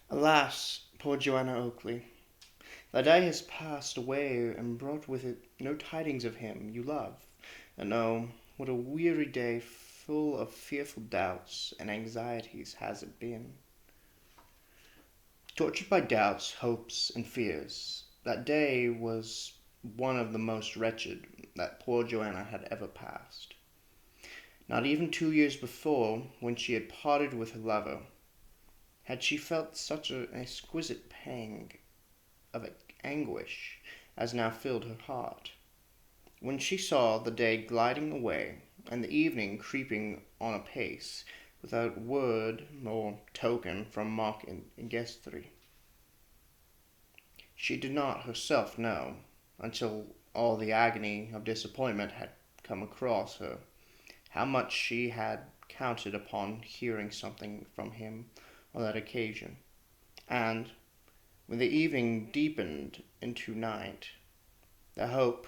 Alas, poor Joanna Oakley, the day has passed away and brought with it no tidings of him you love. And oh, what a weary day full of fearful doubts and anxieties has it been. Tortured by doubts, hopes, and fears, that day was one of the most wretched that poor Joanna had ever passed. Not even 2 years before, when she had parted with her lover, had she felt such an exquisite pang of anguish as now filled her heart. When she saw the day gliding away, and the evening creeping on apace, without word or token from Mark and Guthrie. She did not herself know, until all the agony of disappointment had come across her, how much she had counted upon hearing something from him on that occasion. And when the evening deepened into night, the hope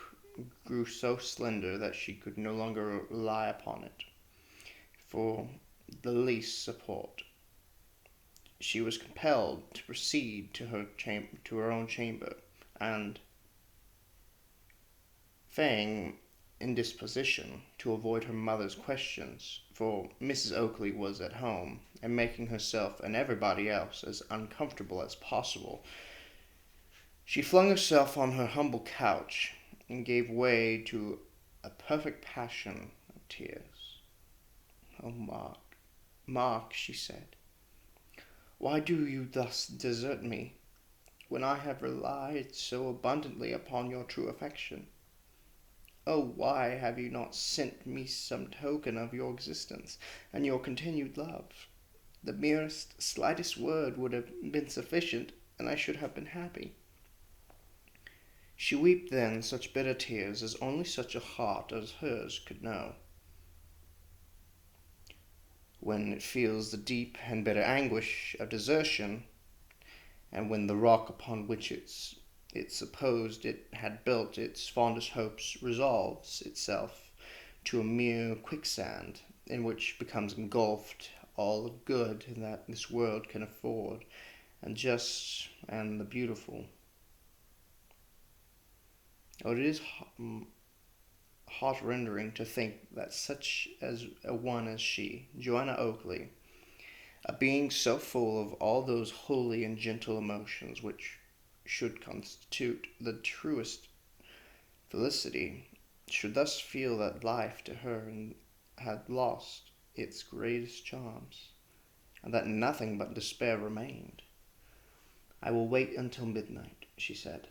grew so slender that she could no longer rely upon it for the least support. She was compelled to proceed to her own chamber, and, feigning indisposition to avoid her mother's questions, for Mrs. Oakley was at home, and making herself and everybody else as uncomfortable as possible, she flung herself on her humble couch and gave way to a perfect passion of tears. "Oh, Mark, Mark," she said, "why do you thus desert me, when I have relied so abundantly upon your true affection? Oh, why have you not sent me some token of your existence and your continued love? The merest, slightest word would have been sufficient, and I should have been happy." She wept then such bitter tears as only such a heart as hers could know, when it feels the deep and bitter anguish of desertion, and when the rock upon which it supposed it had built its fondest hopes resolves itself to a mere quicksand, in which becomes engulfed all the good that this world can afford, and just and the beautiful. Oh, it is heart-rending to think that such as a one as she, Joanna Oakley, a being so full of all those holy and gentle emotions which should constitute the truest felicity, should thus feel that life to her had lost its greatest charms, and that nothing but despair remained. "I will wait until midnight," she said,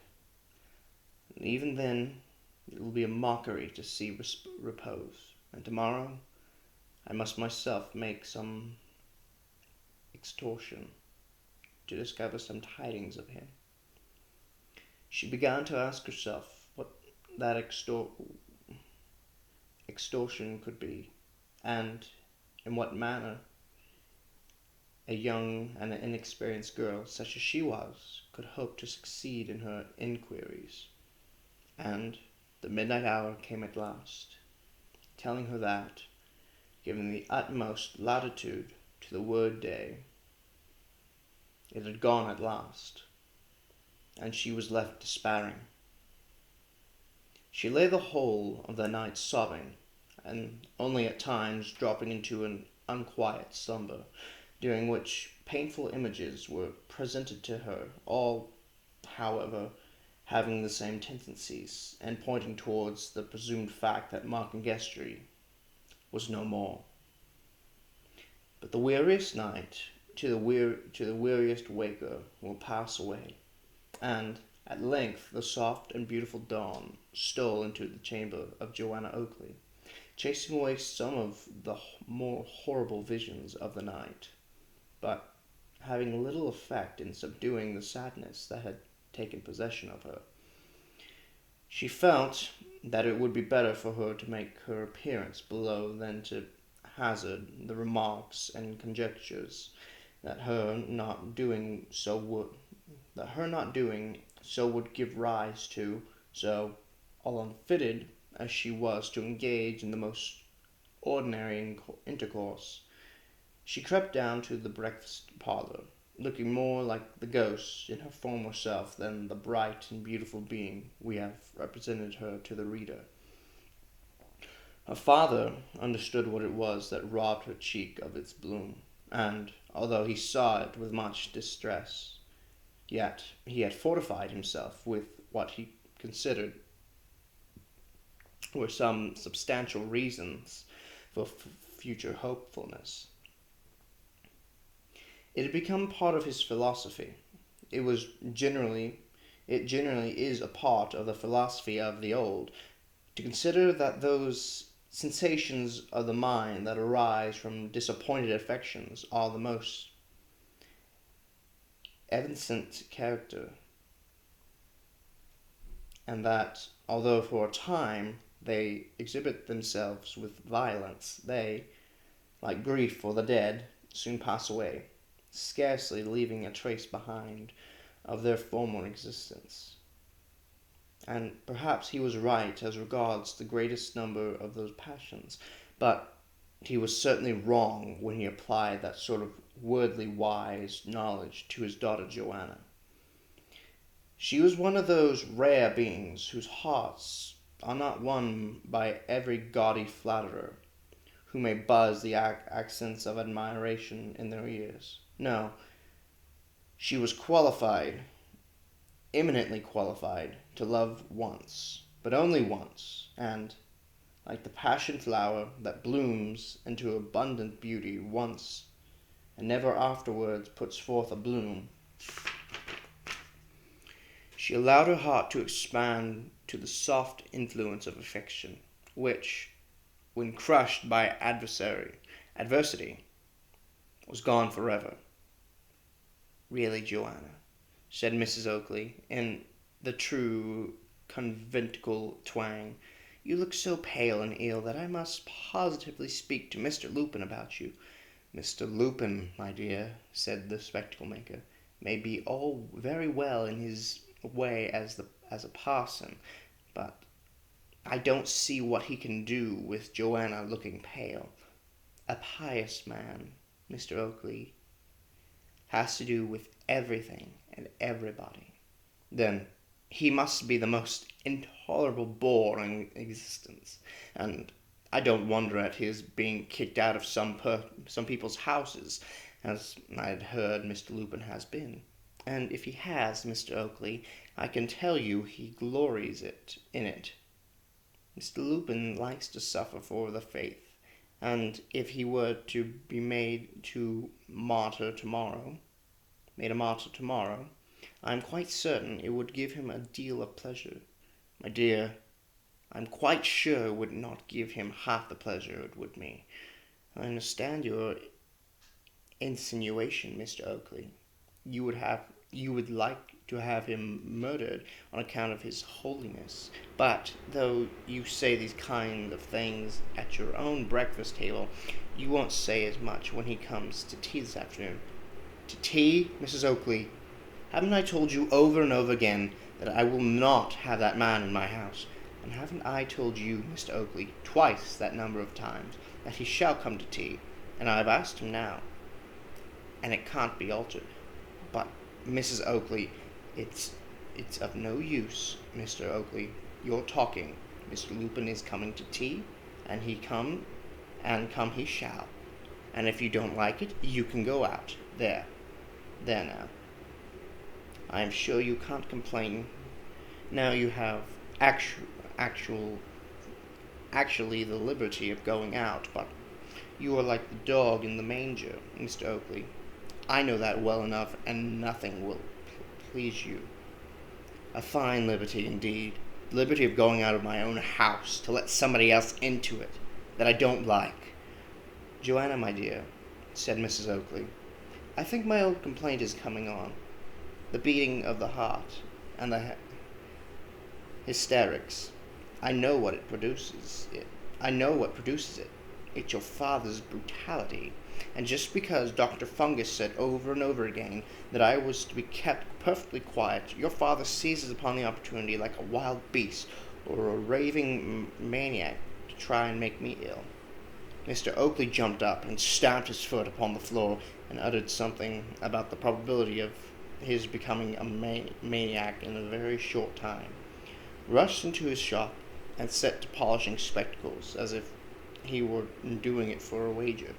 "and even then it will be a mockery to see repose, and tomorrow I must myself make some extortion to discover some tidings of him." She began to ask herself what that extortion could be, and in what manner a young and inexperienced girl, such as she was, could hope to succeed in her inquiries. And the midnight hour came at last, telling her that, giving the utmost latitude to the word day, it had gone at last, and she was left despairing. She lay the whole of the night sobbing, and only at times dropping into an unquiet slumber, during which painful images were presented to her, all, however, having the same tendencies, and pointing towards the presumed fact that Mark and Guthrie was no more. But the weariest night to the weariest waker will pass away, and at length the soft and beautiful dawn stole into the chamber of Joanna Oakley, chasing away some of the more horrible visions of the night, but having little effect in subduing the sadness that had taken possession of her. She felt that it would be better for her to make her appearance below than to hazard the remarks and conjectures that her not doing so would give rise to, so, all unfitted as she was to engage in the most ordinary intercourse. She crept down to the breakfast parlour, looking more like the ghost in her former self than the bright and beautiful being we have represented her to the reader. Her father understood what it was that robbed her cheek of its bloom, and, although he saw it with much distress, yet he had fortified himself with what he considered were some substantial reasons for future hopefulness. It had become part of his philosophy. It was generally it generally is a part of the philosophy of the old to consider that those sensations of the mind that arise from disappointed affections are the most evanescent character, and that, although for a time they exhibit themselves with violence, they, like grief for the dead, soon pass away, scarcely leaving a trace behind of their former existence. And perhaps he was right as regards the greatest number of those passions, but he was certainly wrong when he applied that sort of worldly wise knowledge to his daughter Joanna. She was one of those rare beings whose hearts are not won by every gaudy flatterer, who may buzz the accents of admiration in their ears. No, she was qualified, eminently qualified, to love once, but only once, and, like the passion flower that blooms into abundant beauty once, and never afterwards puts forth a bloom, she allowed her heart to expand to the soft influence of affection, which, when crushed by adversity, was gone forever. Really, Joanna, said Mrs. Oakley, in the true conventicle twang, you look so pale and ill that I must positively speak to Mr. Lupin about you. Mr. Lupin, my dear, said the spectacle maker, may be all very well in his way as a parson, but I don't see what he can do with Joanna looking pale. A pious man, Mr. Oakley, has to do with everything and everybody. Then he must be the most intolerable bore in existence, and I don't wonder at his being kicked out of some people's houses, as I had heard Mr. Lupin has been. And if he has, Mr. Oakley, I can tell you he glories in it. Mr. Lupin likes to suffer for the faith, and if he were to be made a martyr tomorrow, I am quite certain it would give him a deal of pleasure. My dear, I am quite sure it would not give him half the pleasure it would me. I understand your insinuation, Mr. Oakley. You would like to have him murdered on account of his holiness. But though you say these kind of things at your own breakfast table, you won't say as much when he comes to tea this afternoon. To tea, Mrs. Oakley? Haven't I told you over and over again that I will not have that man in my house? And haven't I told you, Mr. Oakley, twice that number of times, that he shall come to tea? And I have asked him now, and it can't be altered. But, Mrs. Oakley, it's of no use, Mr. Oakley. You're talking. Mr. Lupin is coming to tea, and come he shall. And if you don't like it, you can go out. There now. I am sure you can't complain. Now you have actually the liberty of going out, but you are like the dog in the manger, Mr. Oakley. I know that well enough, and nothing will please you. A fine liberty, indeed. The liberty of going out of my own house to let somebody else into it that I don't like. Joanna, my dear, said Mrs. Oakley, I think my old complaint is coming on. The beating of the heart and the hysterics. I know what produces it. It's your father's brutality. And just because Dr. Fungus said over and over again that I was to be kept perfectly quiet, your father seizes upon the opportunity like a wild beast or a raving maniac to try and make me ill. Mr. Oakley jumped up and stamped his foot upon the floor. and uttered something about the probability of his becoming a maniac in a very short time, rushed into his shop, and set to polishing spectacles as if he were doing it for a wager.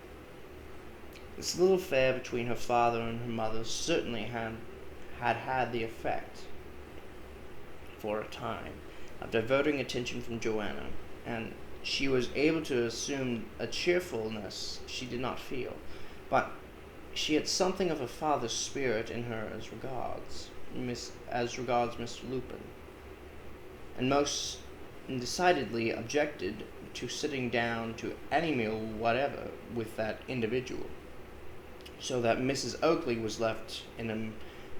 This little affair between her father and her mother certainly had the effect, for a time, of diverting attention from Joanna, and she was able to assume a cheerfulness she did not feel, but she had something of her father's spirit in her as regards Mr. Lupin, and most decidedly objected to sitting down to any meal whatever with that individual, so that Mrs. Oakley was left in a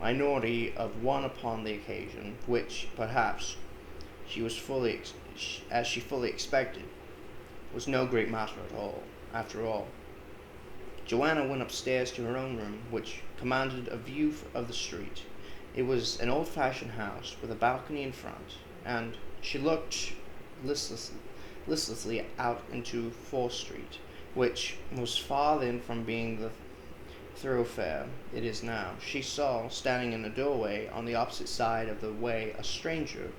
minority of one upon the occasion, which, perhaps, as she fully expected, was no great matter at all, after all. Joanna went upstairs to her own room, which commanded a view of the street. It was an old-fashioned house with a balcony in front, and she looked listlessly out into Fore Street, which was far then from being the thoroughfare it is now. She saw, standing in a doorway on the opposite side of the way, a stranger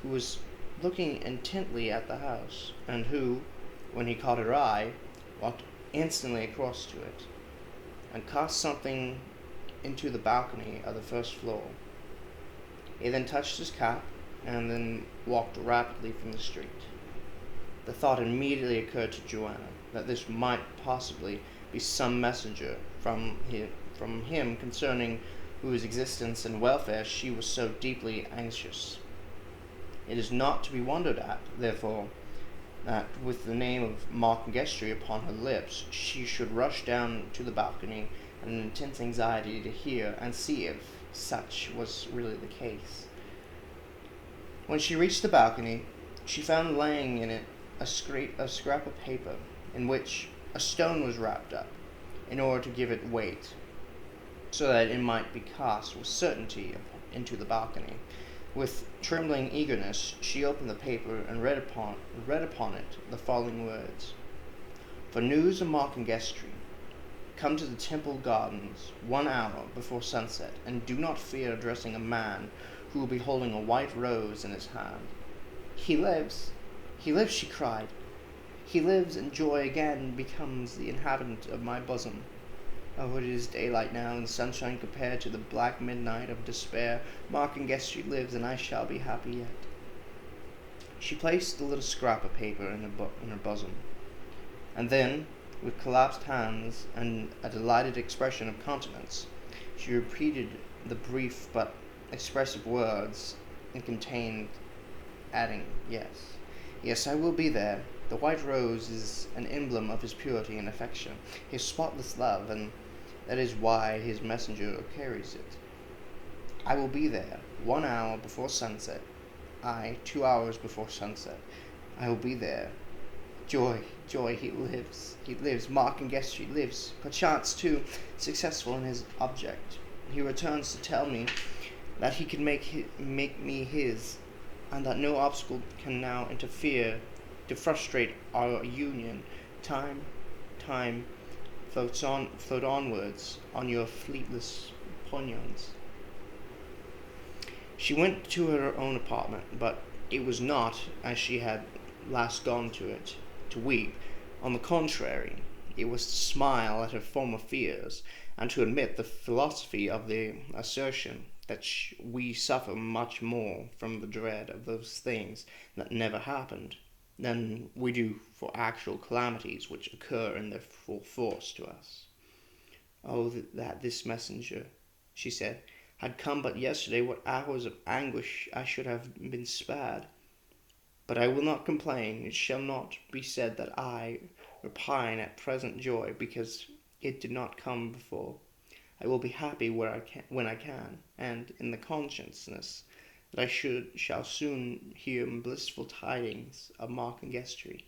who was looking intently at the house, and who, when he caught her eye, walked instantly across to it, and cast something into the balcony of the first floor. He then touched his cap, and then walked rapidly from the street. The thought immediately occurred to Joanna that this might possibly be some messenger from him concerning whose existence and welfare she was so deeply anxious. It is not to be wondered at, therefore, that with the name of Mark Gestry upon her lips, she should rush down to the balcony in an intense anxiety to hear and see if such was really the case. When she reached the balcony, she found laying in it a scrap of paper in which a stone was wrapped up, in order to give it weight, so that it might be cast with certainty into the balcony. With trembling eagerness, she opened the paper and read upon it the following words: "For news of Mark and Gestry, come to the Temple Gardens 1 hour before sunset, and do not fear addressing a man who will be holding a white rose in his hand." "He lives! He lives!" she cried. "He lives, and joy again becomes the inhabitant of my bosom. Oh, it is daylight now, and sunshine compared to the black midnight of despair. Mark and Gestry lives, and I shall be happy yet." She placed the little scrap of paper in her bosom, and then, with clasped hands and a delighted expression of countenance, she repeated the brief but expressive words it contained, adding, Yes, I will be there. The white rose is an emblem of his purity and affection, his spotless love, and that is why his messenger carries it. I will be there 1 hour before sunset, 2 hours before sunset. I will be there. Joy, he lives, Mark and Gestry lives, perchance, too, successful in his object. He returns to tell me that he can make me his, and that no obstacle can now interfere to frustrate our union. Time float onwards on your fleetless pinions. She went to her own apartment, but it was not, as she had last gone to it, to weep. On the contrary, it was to smile at her former fears, and to admit the philosophy of the assertion that we suffer much more from the dread of those things that never happened than we do for actual calamities which occur in their full force to us. Oh, that this messenger, she said, had come but yesterday, what hours of anguish I should have been spared. But I will not complain. It shall not be said that I repine at present joy because it did not come before. I will be happy when I can, and in the consciousness that I shall soon hear blissful tidings of Mark and Gestry.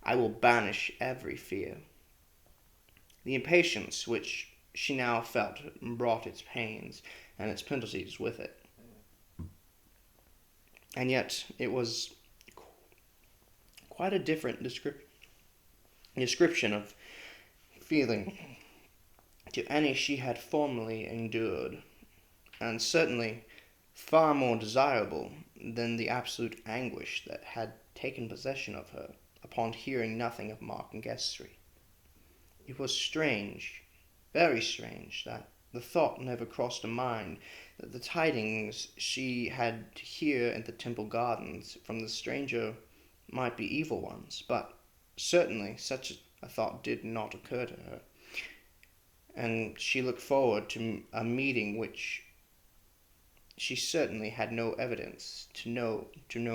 I will banish every fear. The impatience which she now felt brought its pains and its penalties with it. And yet it was quite a different description of feeling to any she had formerly endured, and certainly far more desirable than the absolute anguish that had taken possession of her upon hearing nothing of Mark and Guestry. It was strange, very strange, that the thought never crossed her mind that the tidings she had to hear in the Temple Gardens from the stranger might be evil ones, but certainly such a thought did not occur to her, and she looked forward to a meeting which she certainly had no evidence to know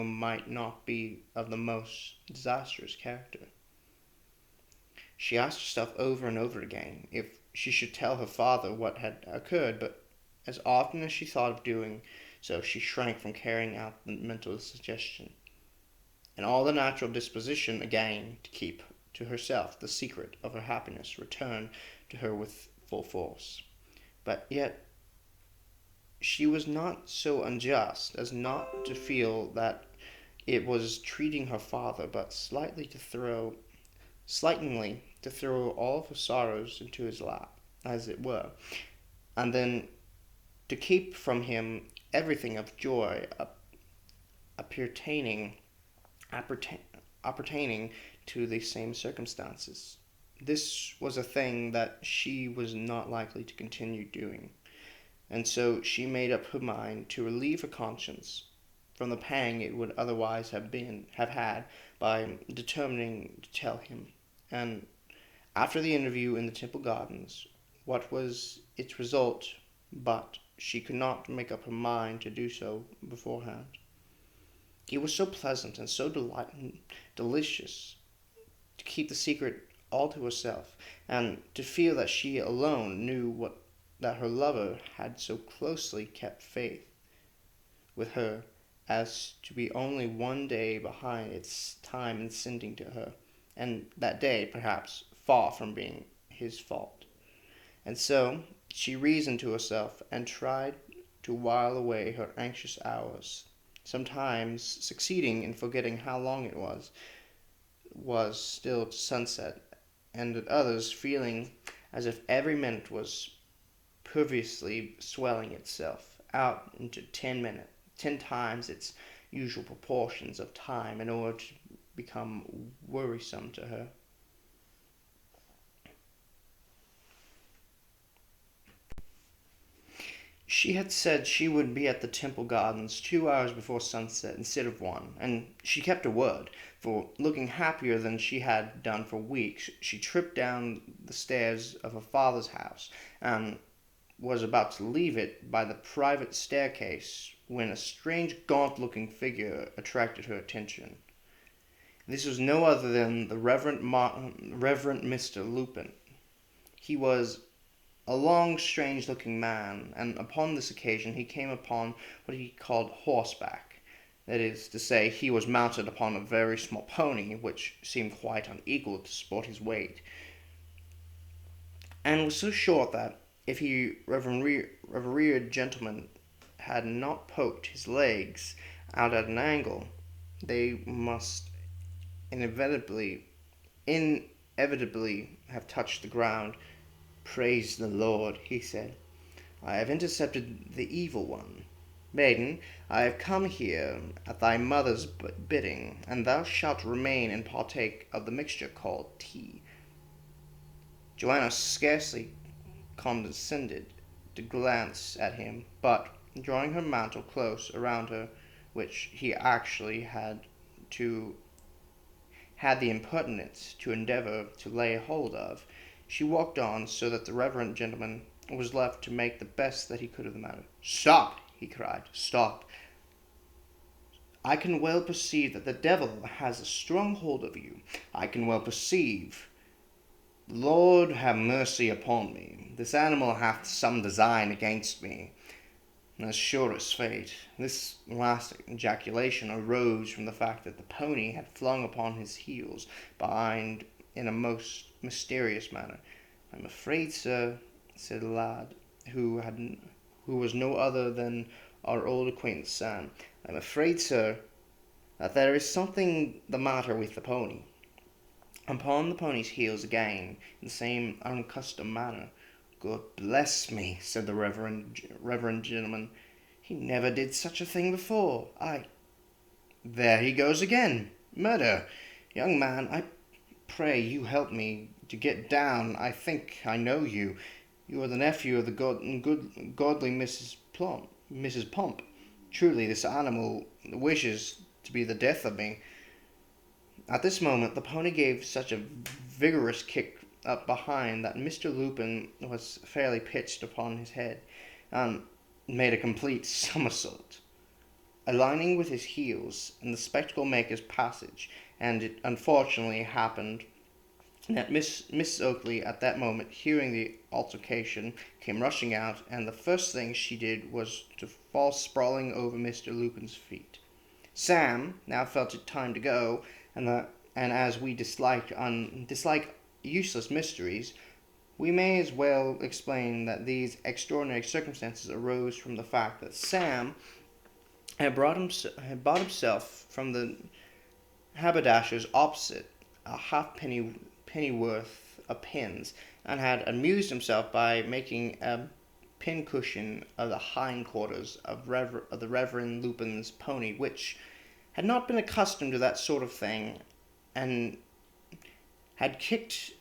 might not be of the most disastrous character. She asked herself over and over again if she should tell her father what had occurred, but as often as she thought of doing so, she shrank from carrying out the mental suggestion, and all the natural disposition again to keep to herself the secret of her happiness returned to her with full force. But yet she was not so unjust as not to feel that it was treating her father but slightingly to throw all of her sorrows into his lap, as it were, and then to keep from him everything of joy appertaining appertaining to the same circumstances. This was a thing that she was not likely to continue doing, and so she made up her mind to relieve her conscience from the pang it would otherwise have had by determining to tell him. And after the interview in the Temple Gardens, what was its result but she could not make up her mind to do so beforehand. It was so pleasant and so delicious to keep the secret all to herself, and to feel that she alone knew that her lover had so closely kept faith with her as to be only one day behind its time in sending to her, and that day, perhaps, far from being his fault. And so she reasoned to herself and tried to while away her anxious hours, sometimes succeeding in forgetting how long it was still to sunset, and at others feeling as if every minute was perversely swelling itself out into 10 times its usual proportions of time in order to become worrisome to her. She had said she would be at the Temple Gardens 2 hours before sunset instead of one, and she kept her word, for looking happier than she had done for weeks, she tripped down the stairs of her father's house, and was about to leave it by the private staircase when a strange gaunt-looking figure attracted her attention. This was no other than the Reverend Mr. Lupin. He was a long, strange-looking man, and upon this occasion he came upon what he called horseback. That is to say, he was mounted upon a very small pony, which seemed quite unequal to support his weight, and was so short that, if he revered gentleman had not poked his legs out at an angle, they must inevitably have touched the ground. "Praise the Lord," he said. "I have intercepted the evil one. Maiden, I have come here at thy mother's bidding, and thou shalt remain and partake of the mixture called tea." Joanna scarcely condescended to glance at him, but, drawing her mantle close around her, which he actually had the impertinence to endeavor to lay hold of, she walked on, so that the reverend gentleman was left to make the best that he could of the matter. "Stop!" he cried. "Stop! I can well perceive that the devil has a strong hold of you. I can well perceive. The Lord have mercy upon me. This animal hath some design against me, as sure as fate." This last ejaculation arose from the fact that the pony had flung upon his heels behind in a most mysterious manner. "I'm afraid, sir," said a lad, who was no other than our old acquaintance Sam, "I'm afraid, sir, that there is something the matter with the pony." Upon the pony's heels again, in the same unaccustomed manner, "God bless me," said the reverend gentleman. "He never did such a thing before. There he goes again. Murder! Young man, I pray you help me to get down. I think I know you. You are the nephew of the godly Mrs. Pump. Truly, this animal wishes to be the death of me." At this moment, the pony gave such a vigorous kick up behind that Mr. Lupin was fairly pitched upon his head, and made a complete somersault, aligning with his heels in the spectacle maker's passage, and it unfortunately happened that Miss Oakley, at that moment, hearing the altercation, came rushing out, and the first thing she did was to fall sprawling over Mr. Lupin's feet. Sam now felt it time to go, and as we dislike useless mysteries, we may as well explain that these extraordinary circumstances arose from the fact that Sam had bought himself from the haberdasher's opposite a penny worth of pins, and had amused himself by making a pincushion of the hindquarters of the Reverend Lupin's pony, which had not been accustomed to that sort of thing, and had kicked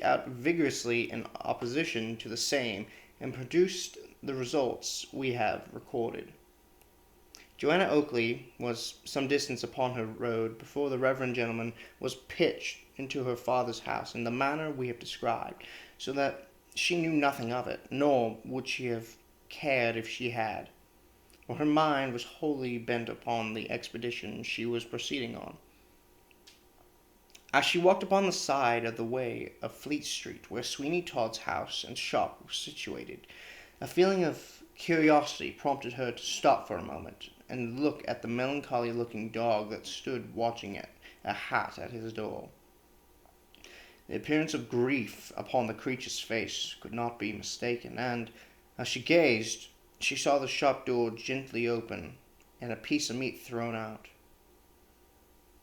out vigorously in opposition to the same, and produced the results we have recorded. Joanna Oakley was some distance upon her road before the reverend gentleman was pitched into her father's house in the manner we have described, so that she knew nothing of it, nor would she have cared if she had, for her mind was wholly bent upon the expedition she was proceeding on. As she walked upon the side of the way of Fleet Street, where Sweeney Todd's house and shop were situated, a feeling of curiosity prompted her to stop for a moment and look at the melancholy-looking dog that stood watching a hat at his door. The appearance of grief upon the creature's face could not be mistaken, and as she gazed, she saw the shop door gently open and a piece of meat thrown out.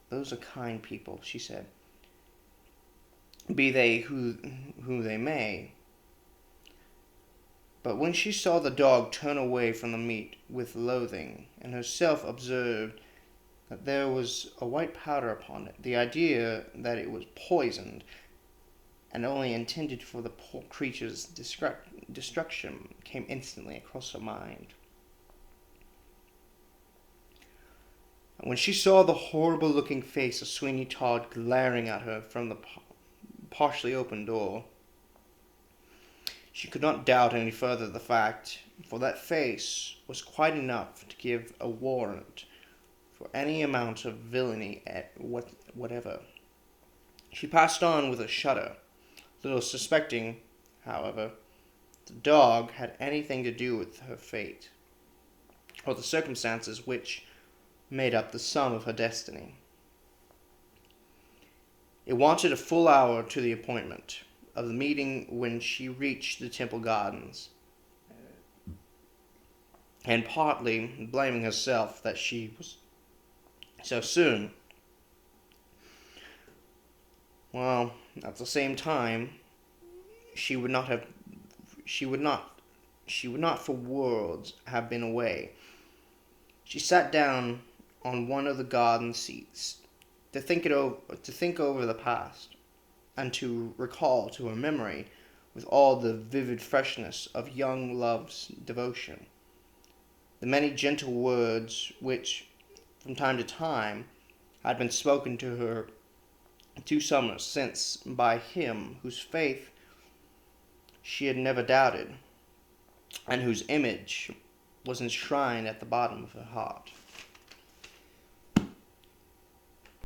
"Those are kind people," she said, "be they who they may." But when she saw the dog turn away from the meat with loathing, and herself observed that there was a white powder upon it, the idea that it was poisoned, and only intended for the poor creature's destruction, came instantly across her mind. And when she saw the horrible-looking face of Sweeney Todd glaring at her from the partially open door, she could not doubt any further the fact, for that face was quite enough to give a warrant for any amount of villainy whatever. She passed on with a shudder, little suspecting, however, the dog had anything to do with her fate, or the circumstances which made up the sum of her destiny. It wanted a full hour to the appointment of the meeting when she reached the Temple Gardens, and partly blaming herself that she was so soon, while at the same time she would not for worlds have been away. She sat down on one of the garden seats to think over the past, and to recall to her memory, with all the vivid freshness of young love's devotion, the many gentle words which, from time to time, had been spoken to her 2 summers since by him whose faith she had never doubted, and whose image was enshrined at the bottom of her heart.